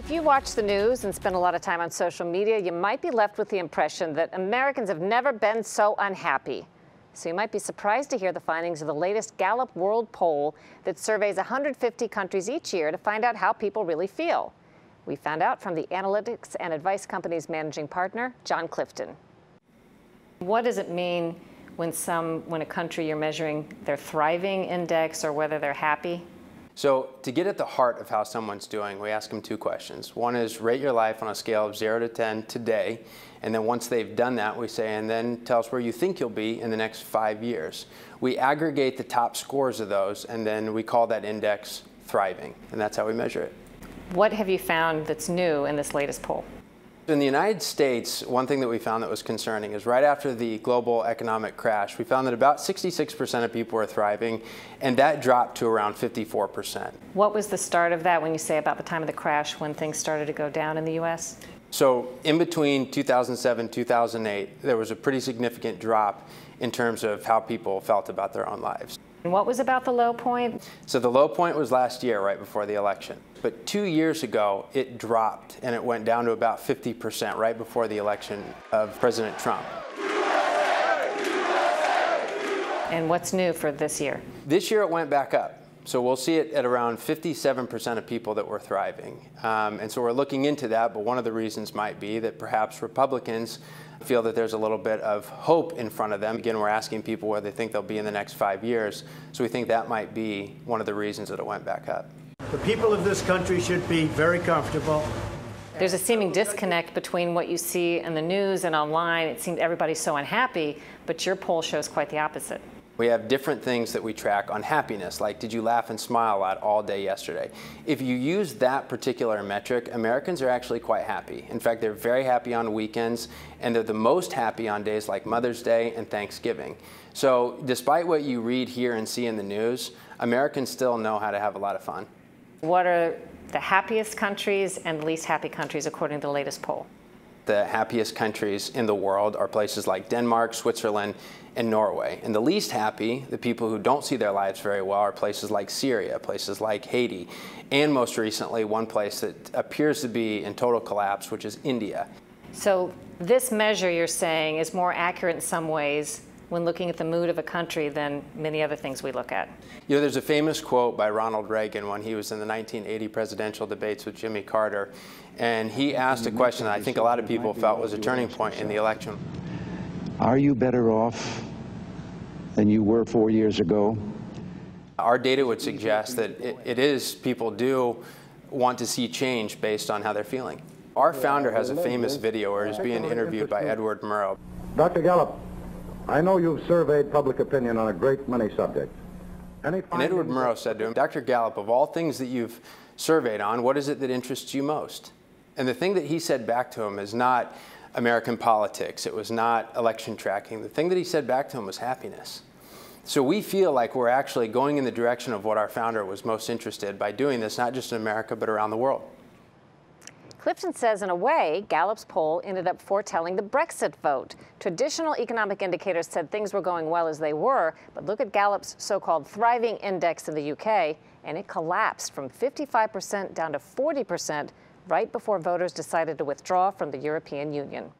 If you watch the news and spend a lot of time on social media, you might be left with the impression that Americans have never been so unhappy. So you might be surprised to hear the findings of the latest Gallup World Poll that surveys 150 countries each year to find out how people really feel. We found out from the analytics and advice company's managing partner, Jon Clifton. What does it mean when a country you're measuring their thriving index or whether they're happy? So to get at the heart of how someone's doing, we ask them two questions. One is rate your life on a scale of 0 to 10 today. And then once they've done that, we say, and then tell us where you think you'll be in the next 5 years. We aggregate the top scores of those, and then we call that index thriving. And that's how we measure it. What have you found that's new in this latest poll? In the United States, one thing that we found that was concerning is right after the global economic crash, we found that about 66% of people were thriving, and that dropped to around 54%. What was the start of that when you say about the time of the crash when things started to go down in the U.S.? So in between 2007 and 2008, there was a pretty significant drop in terms of how people felt about their own lives. And what was about the low point? So the low point was last year, right before the election. But 2 years ago, it dropped, and it went down to about 50% right before the election of President Trump. And what's new for this year? This year, it went back up. So we'll see it at around 57% of people that were thriving. And so we're looking into that, but one of the reasons might be that perhaps Republicans feel that there's a little bit of hope in front of them. Again, we're asking people where they think they'll be in the next 5 years. So we think that might be one of the reasons that it went back up. The people of this country should be very comfortable. There's a seeming disconnect between what you see in the news and online. It seems everybody's so unhappy, but your poll shows quite the opposite. We have different things that we track on happiness, like did you laugh and smile a lot all day yesterday? If you use that particular metric, Americans are actually quite happy. In fact, they're very happy on weekends, and they're the most happy on days like Mother's Day and Thanksgiving. So despite what you read, hear, and see in the news, Americans still know how to have a lot of fun. What are the happiest countries and the least happy countries according to the latest poll? The happiest countries in the world are places like Denmark, Switzerland, and Norway. And the least happy, the people who don't see their lives very well, are places like Syria, places like Haiti, and most recently, one place that appears to be in total collapse, which is India. So this measure, you're saying, is more accurate in some ways when looking at the mood of a country than many other things we look at. You know, there's a famous quote by Ronald Reagan when he was in the 1980 presidential debates with Jimmy Carter, and he asked a question that I think a lot of people felt was a turning point in the election. Are you better off than you were 4 years ago? Our data would suggest that it is, people do want to see change based on how they're feeling. Our founder has a famous video where he's being interviewed by Edward Murrow. Dr. Gallup, I know you've surveyed public opinion on a great many subjects. And Edward Murrow said to him, Dr. Gallup, of all things that you've surveyed on, what is it that interests you most? And the thing that he said back to him is not American politics. It was not election tracking. The thing that he said back to him was happiness. So we feel like we're actually going in the direction of what our founder was most interested by doing this, not just in America, but around the world. Clifton says, in a way, Gallup's poll ended up foretelling the Brexit vote. Traditional economic indicators said things were going well as they were, but look at Gallup's so-called thriving index in the UK, and it collapsed from 55% down to 40% right before voters decided to withdraw from the European Union.